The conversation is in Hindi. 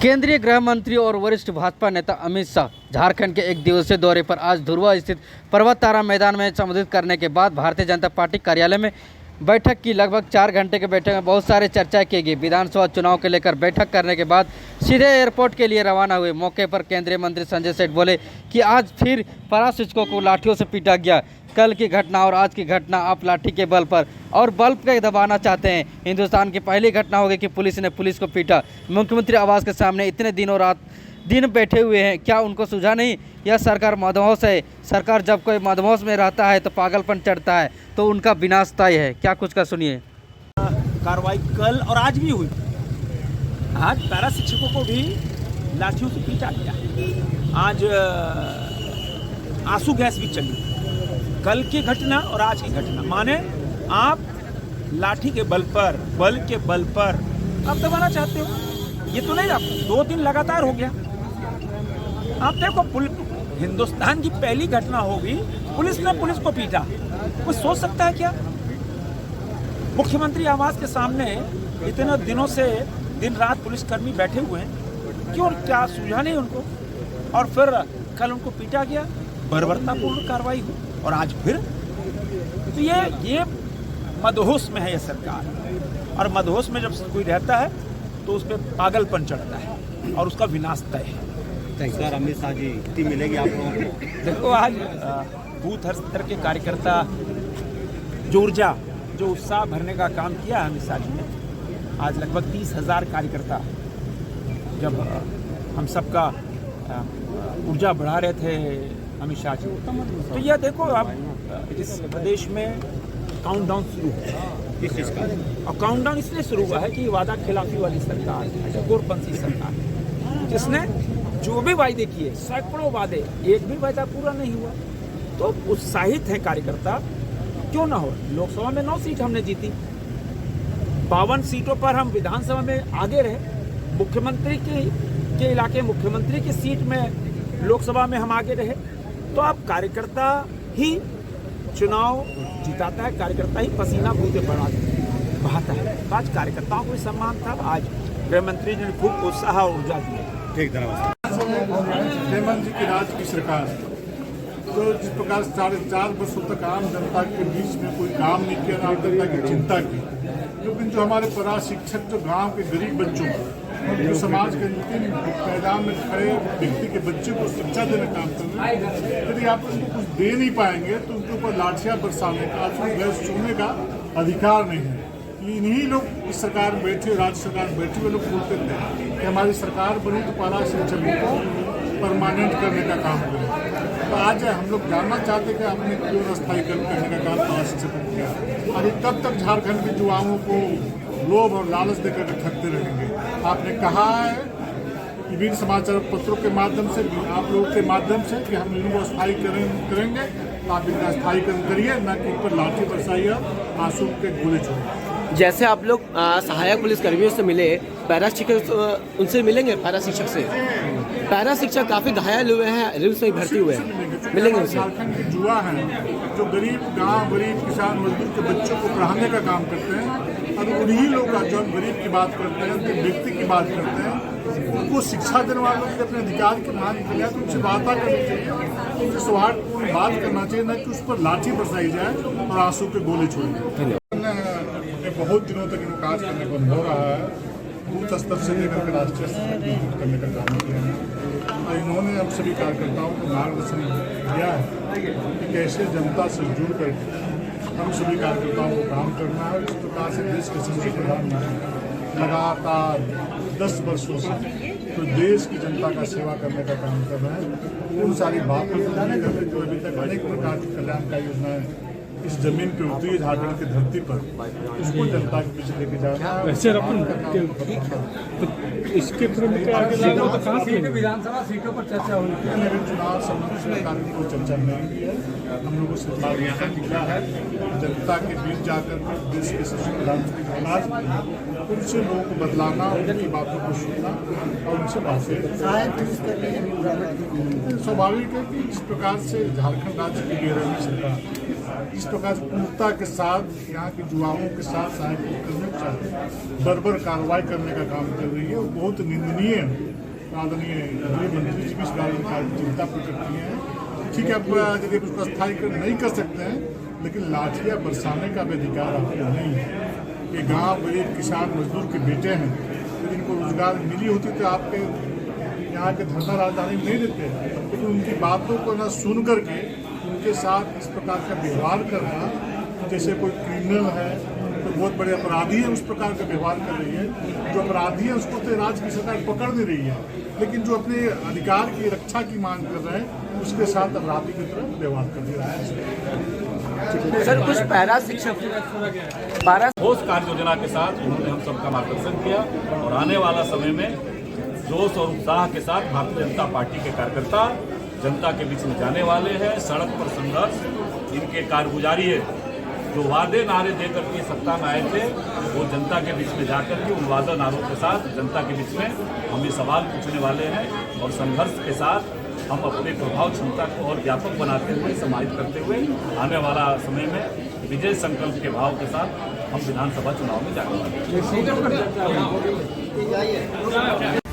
केंद्रीय गृह मंत्री और वरिष्ठ भाजपा नेता अमित शाह झारखंड के एक दिवसीय दौरे पर आज धुरवा स्थित पर्वत तारा मैदान में संबोधित करने के बाद भारतीय जनता पार्टी कार्यालय में बैठक की। लगभग 4 घंटे के बैठक में बहुत सारे चर्चा की गई। विधानसभा चुनाव को लेकर बैठक करने के बाद सीधे एयरपोर्ट के लिए रवाना हुए। मौके पर केंद्रीय मंत्री संजय सेठ बोले कि आज फिर पारा शिक्षकों को लाठियों से पीटा गया। कल की घटना और आज की घटना आप लाठी के बल पर और बल्ब के दबाना चाहते हैं। हिंदुस्तान की पहली घटना होगी कि पुलिस ने पुलिस को पीटा। मुख्यमंत्री आवास के सामने इतने दिनों रात दिन बैठे हुए हैं, क्या उनको सूझा नहीं? यह सरकार मदहोश है। सरकार जब कोई मदहोश में रहता है तो पागलपन चढ़ता है, तो उनका विनाश तय है। क्या कुछ का सुनिए। कार्रवाई कल और आज भी हुई। आज पैरा शिक्षकों को भी लाठियों से पीटा गया। आज आंसू गैस भी चली। कल की घटना और आज की घटना माने आप लाठी के बल पर, बल के बल पर आप दबाना चाहते हो। ये तो नहीं, आप 2 दिन लगातार हो गया। आप देखो, हिंदुस्तान की पहली घटना होगी, पुलिस ने पुलिस को पीटा। कोई सोच सकता है क्या? मुख्यमंत्री आवास के सामने इतने दिनों से दिन रात पुलिसकर्मी बैठे हुए हैं, क्यों? क्या सूझा नहीं उनको? और फिर कल उनको पीटा गया, बर्बरतापूर्ण कार्रवाई हुई और आज फिर। तो ये मदहोश में है ये सरकार। और मदहोश में जब कोई रहता है तो उस पर पागलपन चढ़ता है और उसका विनाश तय है। सर, अमित शाह जी कितनी मिलेगी आप लोगों को? देखो, आज बूथ हर स्तर के कार्यकर्ता जो ऊर्जा, जो उत्साह भरने का काम किया है अमित शाह जी ने। आज लगभग 30,000 कार्यकर्ता जब हम सबका ऊर्जा बढ़ा रहे थे अमित शाह जी, तो यह देखो, अब इस प्रदेश में काउंटडाउन शुरू हुआ। किस चीज़ का? और काउंटडाउन इसलिए शुरू हुआ है कि वादा खिलाफी वाली सरकार, गोरपंथी सरकार, जिसने जो भी वायदे किए, सैकड़ों वादे, एक भी वायदा पूरा नहीं हुआ। तो उत्साहित हैं कार्यकर्ता, क्यों ना हो। लोकसभा में 9 सीट हमने जीती, 52 सीटों पर हम विधानसभा में आगे रहे। मुख्यमंत्री के इलाके मुख्यमंत्री की सीट में लोकसभा में हम आगे रहे। तो अब कार्यकर्ता ही चुनाव जिताता है, कार्यकर्ता ही पसीना बूते बहाता है। तो आज कार्यकर्ताओं को भी सम्मान था। आज गृह मंत्री जी ने खूब उत्साह और ऊर्जा दी। ठीक, धन्यवाद। हेमंत जी की राज्य की सरकार तो जिस प्रकार 4.5 वर्षों तक आम जनता के बीच में कोई काम नहीं किया, आम जनता की चिंता की, लेकिन जो हमारे परा शिक्षक, जो गांव के गरीब बच्चों को, जो समाज के अंतिम मैदान में खड़े व्यक्ति के बच्चे को शिक्षा देने का काम कर रहे हैं, यदि आप उनको कुछ दे नहीं पाएंगे तो उनके ऊपर लाठियां बरसाने का, आंसू गैस छूने का अधिकार नहीं है। इन्हीं लोग इस सरकार में बैठे, राज्य सरकार में बैठे हुए लोग बोलते थे कि हमारी सरकार बनी तो पारा शिक्षकों को परमानेंट करने का काम करें। तो आज हम लोग जानना चाहते कि आपने क्यों अस्थायीकरण करने का काम पारा शिक्षकों को किया। अभी कब तक झारखंड के युवाओं को लोभ और लालच देकर ठगते रहेंगे? आपने कहा है विभिन्न समाचार पत्रों के माध्यम से, आप लोगों के माध्यम से, कि हम इनको अस्थायीकरण करेंगे। तो आप इनका अस्थायीकरण करिए, न कि ऊपर लाठी बरसाइए, आंसू के गोले छोड़िए। जैसे आप लोग सहायक पुलिस कर्मियों से मिले, पैरा शिक्षक उनसे मिलेंगे? पैरा शिक्षक से, पैरा शिक्षक काफ़ी घायल हुए हैं, रिम्स में भर्ती हुए हैं, मिलेंगे उनसे? झारखंड के युवा हैं जो गरीब गांव, गरीब किसान मजदूर के बच्चों को पढ़ाने का काम करते हैं, और उन्हीं लोग का जो गरीब की बात करते हैं, उनके व्यक्ति की बात करते हैं, उनको शिक्षा देने वालों के अपने अधिकार की मांग के लिए तो उनसे वार्ता करनी चाहिए, उनसे सौहार्दपूर्ण बात करना चाहिए, न कि उस पर लाठी बरसाई जाए और आंसू के गोले छोड़े। बहुत दिनों तक इनको कार्य करने को हो रहा है, बूथ स्तर से लेकर के राष्ट्रीय स्तर तक मजबूत करने का काम किया है। और इन्होंने हम सभी कार्यकर्ताओं को मार्गदर्शन दिया है कि कैसे जनता से जुड़ करके हम सभी कार्यकर्ताओं को काम करना है। इस प्रकार से देश के संसद प्रधानमंत्री लगातार 10 वर्षों से तो देश की जनता का सेवा करने का काम कर रहे हैं। उन सारी बातों को जाने करके जो अभी तक अनेक प्रकार की कल्याणकारी योजनाएं इस जमीन पे होती है, झारखंड की धरती पर, उसको जनता के पीछे लेके जाना है। इसके थ्रू विधानसभा सीटों पर चर्चा हुई है। चुनाव संबंधी सरकार की कोई चर्चा नहीं की है। हम लोगों से मार्गदर्शन किया है जनता के बीच जाकर देश के सशक्त प्रधानमंत्री उनसे लोगों को बदलाना, उनकी बातों को सुनना और उनसे बातें। स्वाभाविक है कि इस प्रकार से झारखंड राज्य की 13वीं सरकार इस प्रकार से पूर्णता के साथ यहाँ के युवाओं के साथ सहायता करने के साथ बर्बर कार्रवाई करने का काम कर रही है। वो बहुत निंदनीय है। आदरणीय गृह मंत्री जी भी इस बारे में चिंता प्रकट किए हैं। ठीक है, अब यदि उसको स्थायी नहीं कर सकते हैं, लेकिन लाठियाँ बरसाने का भी अधिकार आपको नहीं है। ये गांव एक किसान मजदूर के बेटे हैं, यदि इनको रोजगार मिली होती तो आपके यहाँ के धरना राजधानी में नहीं देते, लेकिन उनकी बातों को न सुन करके उनके साथ इस प्रकार का व्यवहार करना, जैसे कोई क्रिमिनल है, कोई बहुत बड़े अपराधी है, उस प्रकार का व्यवहार कर रही है। जो अपराधी है उसको तो राज्य की सरकार पकड़ नहीं रही है, लेकिन जो अपने अधिकार की रक्षा की मांग कर रहे हैं उसके साथ अपराधी की तरह व्यवहार कर रहा है। सर कुछ पैरा शिक्षक ठोस कार्य योजना के साथ उन्होंने हम सबका मार्गदर्शन किया और आने वाला समय में जोश और उत्साह के साथ भारतीय जनता पार्टी के कार्यकर्ता जनता के बीच में जाने वाले हैं। सड़क पर संघर्ष इनके कारगुजारी है। जो वादे नारे देकर के सत्ता में आए थे, वो जनता के बीच में जाकर के उन वादा नारों के साथ जनता के बीच में हम ये सवाल पूछने वाले हैं और संघर्ष के साथ हम अपने प्रभाव क्षमता को और व्यापक बनाते हुए, समाहित करते हुए आने वाला समय में विजय संकल्प के भाव के साथ हम विधानसभा चुनाव में जाने वाले हैं।